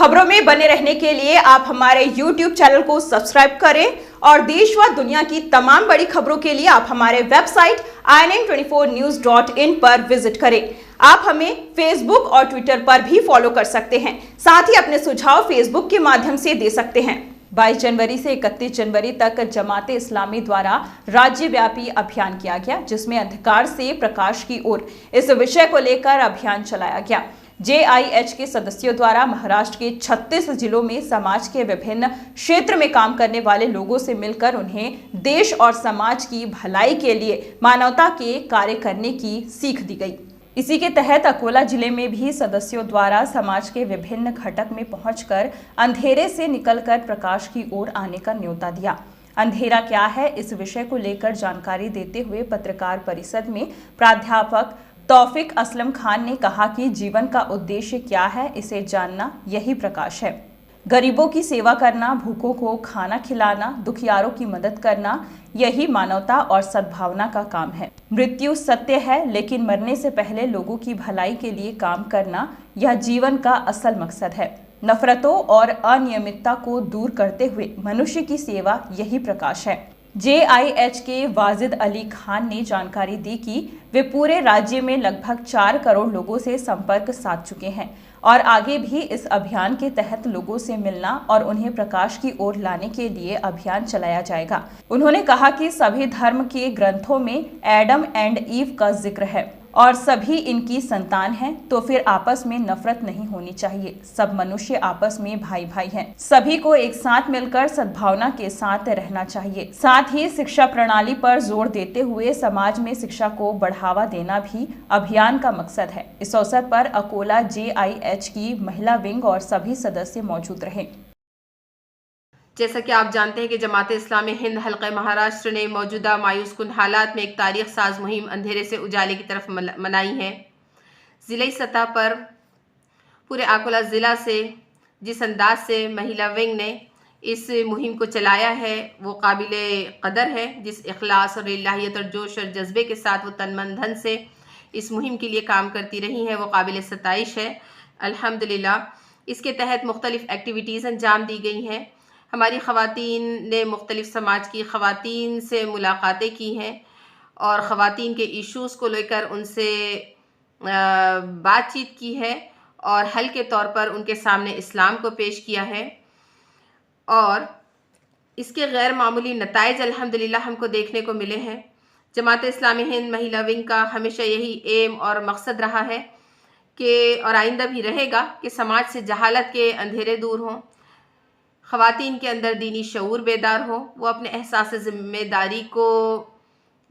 खबरों में बने रहने के लिए आप हमारे YouTube चैनल को सब्सक्राइब करें और देश व दुनिया की तमाम बड़ी खबरों के लिए आप हमारे वेबसाइट inm24news.in पर विजिट करें। आप हमें फेसबुक और ट्विटर पर भी फॉलो कर सकते हैं। साथ ही अपने सुझाव फेसबुक के माध्यम से दे सकते हैं। 22 जनवरी से 31 जनवरी तक जमाते इस्लामी द्वारा राज्यव्यापी अभियान किया गया, जिसमें अंधकार से प्रकाश की ओर इस विषय को लेकर अभियान चलाया गया। JIH के सदस्यों द्वारा महाराष्ट्र के 36 जिलों में समाज के विभिन्न क्षेत्र में काम करने वाले लोगों से मिलकर उन्हें देश और समाज की भलाई के लिए मानवता के कार्य करने की सीख दी गई। इसी के तहत अकोला जिले में भी सदस्यों द्वारा समाज के विभिन्न घटक में पहुंचकर अंधेरे से निकलकर प्रकाश की ओर आने का न्योता दिया। अंधेरा क्या है, इस विषय को लेकर जानकारी देते हुए पत्रकार परिषद में प्राध्यापक तौफिक असलम खान ने कहा कि जीवन का उद्देश्य क्या है, इसे जानना यही प्रकाश है। गरीबों की सेवा करना, भूखों को खाना खिलाना, दुखियारों की मदद करना, यही मानवता और सद्भावना का काम है। मृत्यु सत्य है, लेकिन मरने से पहले लोगों की भलाई के लिए काम करना, यह जीवन का असल मकसद है। नफरतों और अनियमितता को दूर करते हुए मनुष्य की सेवा यही प्रकाश है। JIH के वाजिद अली खान ने जानकारी दी कि वे पूरे राज्य में लगभग 4 करोड़ लोगों से संपर्क साध चुके हैं और आगे भी इस अभियान के तहत लोगों से मिलना और उन्हें प्रकाश की ओर लाने के लिए अभियान चलाया जाएगा। उन्होंने कहा कि सभी धर्म के ग्रंथों में एडम एंड ईव का जिक्र है और सभी इनकी संतान हैं, तो फिर आपस में नफरत नहीं होनी चाहिए। सब मनुष्य आपस में भाई भाई हैं। सभी को एक साथ मिलकर सद्भावना के साथ रहना चाहिए। साथ ही शिक्षा प्रणाली पर जोर देते हुए समाज में शिक्षा को बढ़ावा देना भी अभियान का मकसद है। इस अवसर पर अकोला JIH की महिला विंग और सभी सदस्य मौजूद रहे। जैसा कि आप जानते हैं कि जमाते इस्लामी हिंद हल्क़े महाराष्ट्र ने मौजूदा मायूस कुन हालात में एक तारीख साज मुहिम अंधेरे से उजाले की तरफ मनाई है। ज़िले सतह पर पूरे अकोला ज़िला से जिस अंदाज से महिला विंग ने इस मुहिम को चलाया है वो काबिले कदर है। जिस इखलास और इलाहियत और जोश और जज्बे के साथ वो तन मन धन से इस मुहिम के लिए काम करती रही हैं वो काबिले सताइश है। अल्हम्दुलिल्लाह इसके तहत मुख्तलिफ़ एक्टिविटीज़ अंजाम दी गई हैं। हमारी ख़वातीन ने मुख्तलिफ़ समाज की ख़वातीन से मुलाकातें की हैं और ख़वातीन के इश्यूज़ को लेकर उनसे बातचीत की है और हल के तौर पर उनके सामने इस्लाम को पेश किया है और इसके गैर मामूली नताइज अल्हम्दुलिल्लाह हमको देखने को मिले हैं। जमात इस्लामी हिंद महिला विंग का हमेशा यही एम और मकसद रहा है कि और आइंदा भी रहेगा कि समाज से जहालत के अंधेरे दूर हों, ख़वातीन के अंदर दीनी शऊर बेदार हो, वो अपने एहसास ज़िम्मेदारी को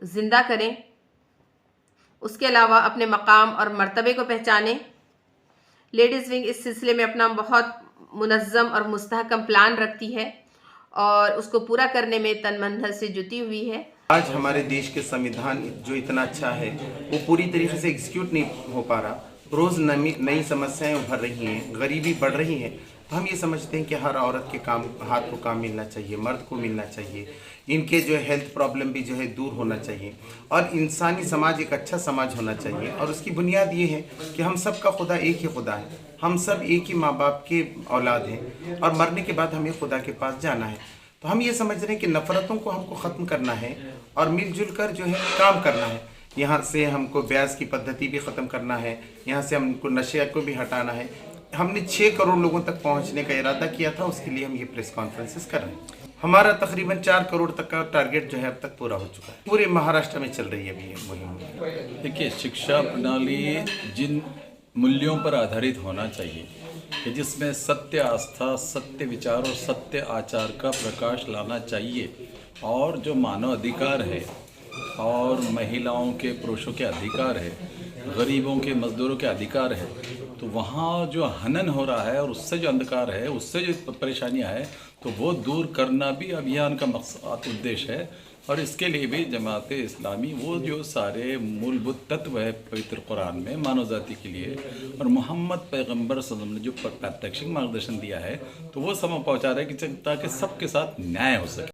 ज़िंदा करें, उसके अलावा अपने मकाम और मर्तबे को पहचानें। लेडीज़ विंग इस सिलसिले में अपना बहुत मुनज़्ज़म और मुस्तहकम प्लान रखती है और उसको पूरा करने में तन मन धन से जुटी हुई है। आज हमारे देश के संविधान जो इतना अच्छा है वो पूरी तरीके से एग्जीक्यूट नहीं हो पा रहा। रोज़ नई समस्याएं उभर रही हैं, गरीबी बढ़ रही है। तो हम ये समझते हैं कि हर औरत के हाथ को काम मिलना चाहिए, मर्द को मिलना चाहिए। इनके जो है हेल्थ प्रॉब्लम भी जो है दूर होना चाहिए और इंसानी समाज एक अच्छा समाज होना चाहिए। और उसकी बुनियाद ये है कि हम सब का खुदा एक ही खुदा है, हम सब एक ही माँ बाप के औलाद हैं और मरने के बाद हमें खुदा के पास जाना है। तो हम ये समझ रहे हैं कि नफ़रतों को हमको ख़त्म करना है और मिलजुल कर जो है काम करना है। यहाँ से हमको ब्याज की पद्धति भी ख़त्म करना है, यहाँ से हमको नशे को भी हटाना है। हमने 6 करोड़ लोगों तक पहुँचने का इरादा किया था, उसके लिए हम ये प्रेस कॉन्फ्रेंसेस कर रहे हैं। हमारा तकरीबन 4 करोड़ तक का टारगेट जो है अब तक पूरा हो चुका है। पूरे महाराष्ट्र में चल रही है अभी ये मुहिम। देखिए, शिक्षा प्रणाली जिन मूल्यों पर आधारित होना चाहिए कि जिसमें सत्य आस्था, सत्य विचार और सत्य आचार का प्रकाश लाना चाहिए और जो मानव अधिकार है और महिलाओं के पुरुषों के अधिकार है, गरीबों के मजदूरों के अधिकार है, तो वहाँ जो हनन हो रहा है और उससे जो अंधकार है, उससे जो परेशानियाँ हैं, तो वो दूर करना भी अभियान का मकसद उद्देश्य है। और इसके लिए भी जमाते इस्लामी वो जो सारे मूलभूत तत्व है पवित्र कुरान में मानव जाति के लिए और मोहम्मद पैगंबर सल्लल्लाहु अलैहि वसल्लम ने जो प्रात्यक्षिक मार्गदर्शन दिया है, तो वो सब पहुँचा रहे हैं कि ताकि सबके साथ न्याय हो सके।